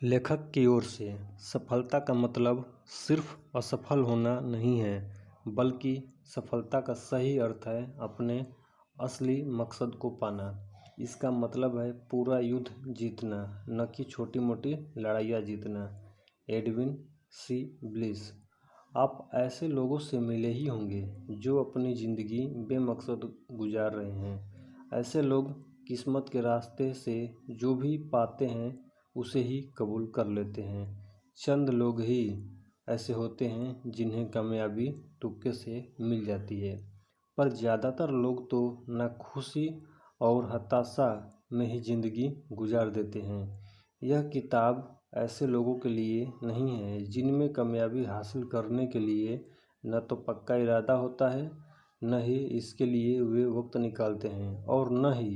लेखक की ओर से सफलता का मतलब सिर्फ असफल होना नहीं है, बल्कि सफलता का सही अर्थ है अपने असली मकसद को पाना। इसका मतलब है पूरा युद्ध जीतना, न कि छोटी-मोटी लड़ाइयाँ जीतना। Edwin C Bliss. आप ऐसे लोगों से मिले ही होंगे जो अपनी ज़िंदगी बेमकसद गुजार रहे हैं। ऐसे लोग किस्मत के रास्ते से जो भी पाते हैं उसे ही कबूल कर लेते हैं। चंद लोग ही ऐसे होते हैं जिन्हें कामयाबी तुक्के से मिल जाती है, पर ज़्यादातर लोग तो नाखुशी और हताशा में ही ज़िंदगी गुजार देते हैं। यह किताब ऐसे लोगों के लिए नहीं है जिनमें कामयाबी हासिल करने के लिए न तो पक्का इरादा होता है, न ही इसके लिए वे वक्त निकालते हैं और न ही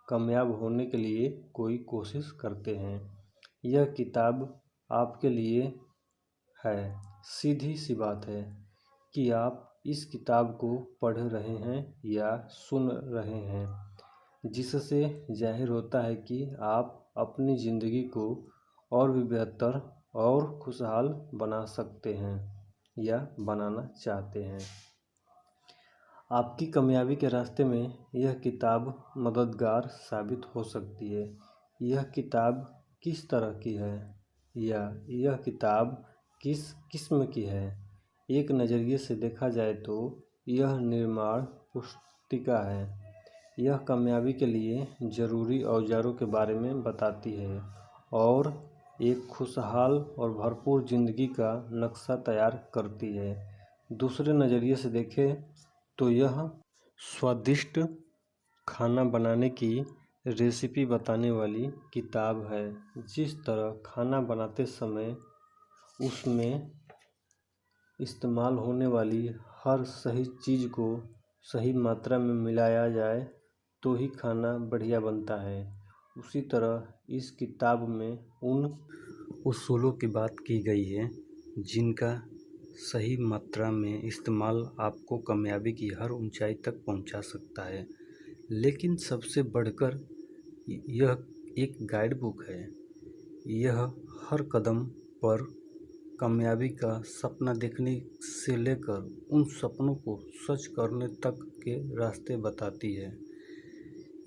कामयाब होने के लिए कोई कोशिश करते हैं। यह किताब आपके लिए है। सीधी सी बात है कि आप इस किताब को पढ़ रहे हैं या सुन रहे हैं, जिससे जाहिर होता है कि आप अपनी ज़िंदगी को और भी बेहतर और खुशहाल बना सकते हैं या बनाना चाहते हैं। आपकी कामयाबी के रास्ते में यह किताब मददगार साबित हो सकती है। यह किताब किस तरह की है या यह किताब किस किस्म की है? एक नज़रिए से देखा जाए तो यह निर्माण पुस्तिका है। यह कामयाबी के लिए ज़रूरी औजारों के बारे में बताती है और एक खुशहाल और भरपूर ज़िंदगी का नक्शा तैयार करती है। दूसरे नज़रिए से देखें तो यह स्वादिष्ट खाना बनाने की रेसिपी बताने वाली किताब है। जिस तरह खाना बनाते समय उसमें इस्तेमाल होने वाली हर सही चीज़ को सही मात्रा में मिलाया जाए तो ही खाना बढ़िया बनता है, उसी तरह इस किताब में उन उसूलों की बात की गई है जिनका सही मात्रा में इस्तेमाल आपको कामयाबी की हर ऊंचाई तक पहुंचा सकता है। लेकिन सबसे बढ़कर यह एक गाइड बुक है। यह हर कदम पर कामयाबी का सपना देखने से लेकर उन सपनों को सच करने तक के रास्ते बताती है।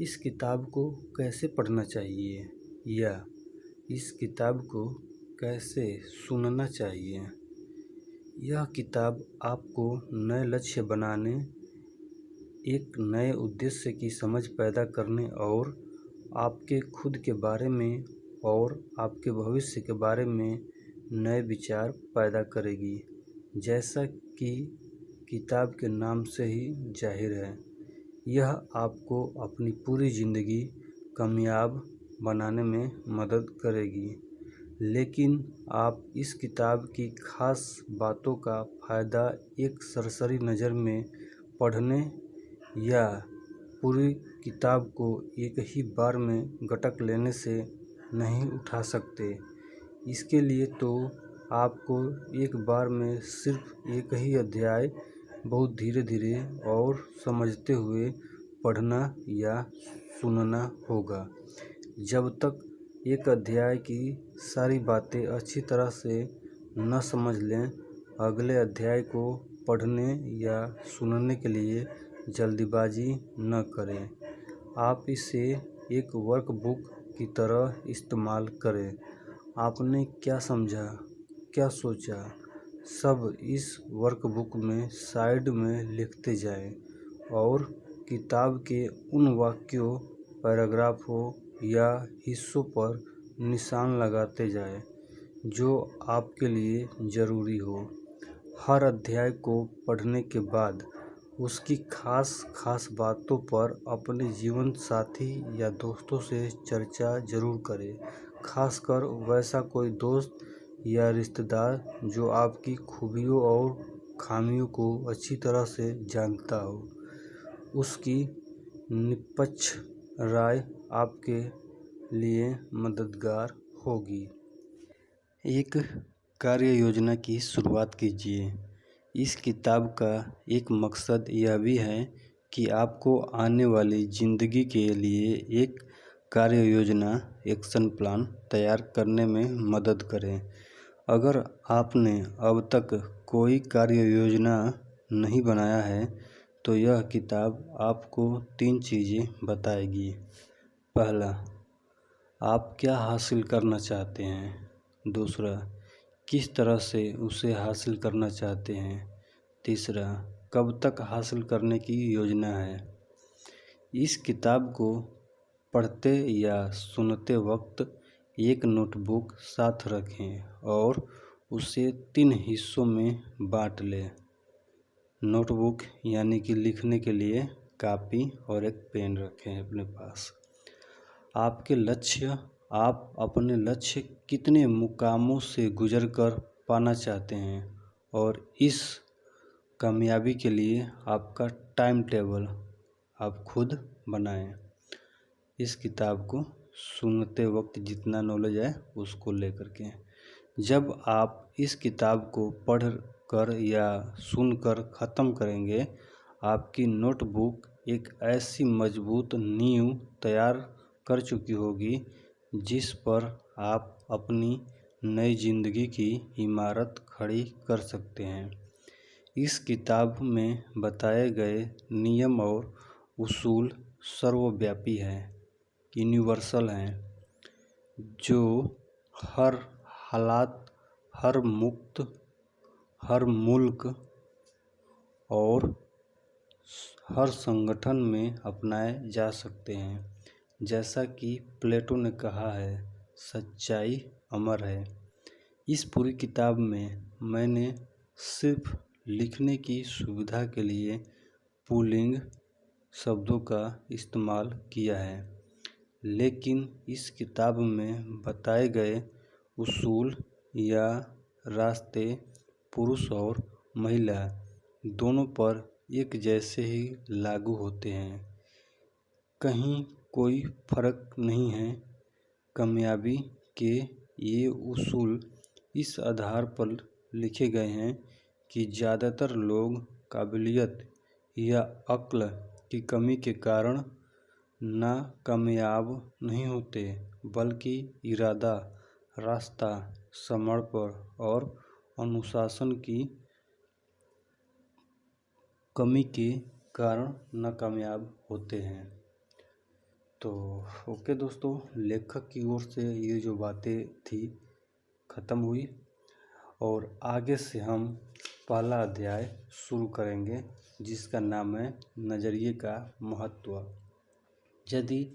इस किताब को कैसे पढ़ना चाहिए या इस किताब को कैसे सुनना चाहिए? यह किताब आपको नए लक्ष्य बनाने, एक नए उद्देश्य की समझ पैदा करने और आपके खुद के बारे में और आपके भविष्य के बारे में नए विचार पैदा करेगी। जैसा कि किताब के नाम से ही जाहिर है, यह आपको अपनी पूरी ज़िंदगी कामयाब बनाने में मदद करेगी। लेकिन आप इस किताब की खास बातों का फ़ायदा एक सरसरी नज़र में पढ़ने या पूरी किताब को एक ही बार में गटक लेने से नहीं उठा सकते। इसके लिए तो आपको एक बार में सिर्फ एक ही अध्याय बहुत धीरे धीरे और समझते हुए पढ़ना या सुनना होगा। जब तक एक अध्याय की सारी बातें अच्छी तरह से न समझ लें, अगले अध्याय को पढ़ने या सुनने के लिए जल्दीबाजी न करें। आप इसे एक वर्कबुक की तरह इस्तेमाल करें। आपने क्या समझा, क्या सोचा, सब इस वर्कबुक में साइड में लिखते जाएं और किताब के उन वाक्यों, पैराग्राफों या हिस्सों पर निशान लगाते जाएं जो आपके लिए ज़रूरी हो। हर अध्याय को पढ़ने के बाद उसकी खास बातों पर अपने जीवन साथी या दोस्तों से चर्चा ज़रूर करें। खासकर वैसा कोई दोस्त या रिश्तेदार जो आपकी खूबियों और खामियों को अच्छी तरह से जानता हो। उसकी निष्पक्ष राय आपके लिए मददगार होगी। एक कार्य योजना की शुरुआत कीजिए। इस किताब का एक मकसद यह भी है कि आपको आने वाली ज़िंदगी के लिए एक कार्य योजना एक्शन प्लान तैयार करने में मदद करें। अगर आपने अब तक कोई कार्य योजना नहीं बनाया है तो यह किताब आपको 3 चीज़ें बताएगी। पहला, आप क्या हासिल करना चाहते हैं। दूसरा, किस तरह से उसे हासिल करना चाहते हैं। तीसरा, कब तक हासिल करने की योजना है। इस किताब को पढ़ते या सुनते वक्त एक नोटबुक साथ रखें और उसे 3 हिस्सों में बांट लें। नोटबुक यानी कि लिखने के लिए कापी और एक पेन रखें अपने पास। आपके लक्ष्य, आप अपने लक्ष्य कितने मुकामों से गुजरकर पाना चाहते हैं और इस कामयाबी के लिए आपका टाइम टेबल आप खुद बनाएं। इस किताब को सुनते वक्त जितना नॉलेज है उसको लेकर के जब आप इस किताब को पढ़ कर या सुनकर ख़त्म करेंगे, आपकी नोटबुक एक ऐसी मजबूत नींव तैयार कर चुकी होगी जिस पर आप अपनी नई ज़िंदगी की इमारत खड़ी कर सकते हैं। इस किताब में बताए गए नियम और उसूल सर्वव्यापी हैं, यूनिवर्सल हैं, जो हर हालात, हर मुल्क और हर संगठन में अपनाए जा सकते हैं। जैसा कि प्लेटो ने कहा है, सच्चाई अमर है। इस पूरी किताब में मैंने सिर्फ लिखने की सुविधा के लिए पुल्लिंग शब्दों का इस्तेमाल किया है, लेकिन इस किताब में बताए गए उसूल या रास्ते पुरुष और महिला दोनों पर एक जैसे ही लागू होते हैं। कहीं कोई फर्क नहीं है। कामयाबी के ये उसूल इस आधार पर लिखे गए हैं कि ज़्यादातर लोग काबिलियत या अक्ल की कमी के कारण नाकामयाब नहीं होते, बल्कि इरादा, रास्ता, समर्पण और अनुशासन की कमी के कारण नाकामयाब होते हैं। तो ओके दोस्तों, लेखक की ओर से ये जो बातें थी ख़त्म हुई और आगे से हम पहला अध्याय शुरू करेंगे जिसका नाम है नज़रिए का महत्व। यदि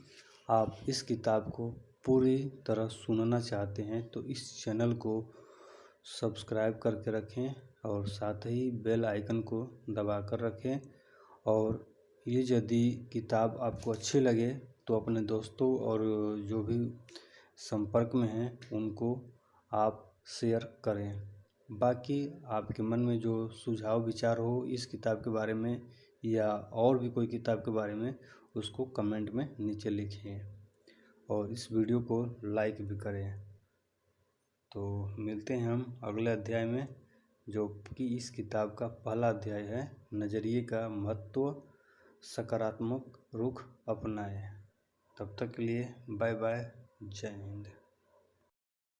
आप इस किताब को पूरी तरह सुनना चाहते हैं तो इस चैनल को सब्सक्राइब करके रखें और साथ ही बेल आइकन को दबा कर रखें। और ये यदि किताब आपको अच्छी लगे तो अपने दोस्तों और जो भी संपर्क में हैं उनको आप शेयर करें। बाकी आपके मन में जो सुझाव विचार हो इस किताब के बारे में या और भी कोई किताब के बारे में उसको कमेंट में नीचे लिखिए और इस वीडियो को लाइक भी करें। तो मिलते हैं हम अगले अध्याय में, जो कि इस किताब का पहला अध्याय है, नज़रिए का महत्व, सकारात्मक रुख अपनाएं। तब तक के लिए बाय बाय, जय हिंद।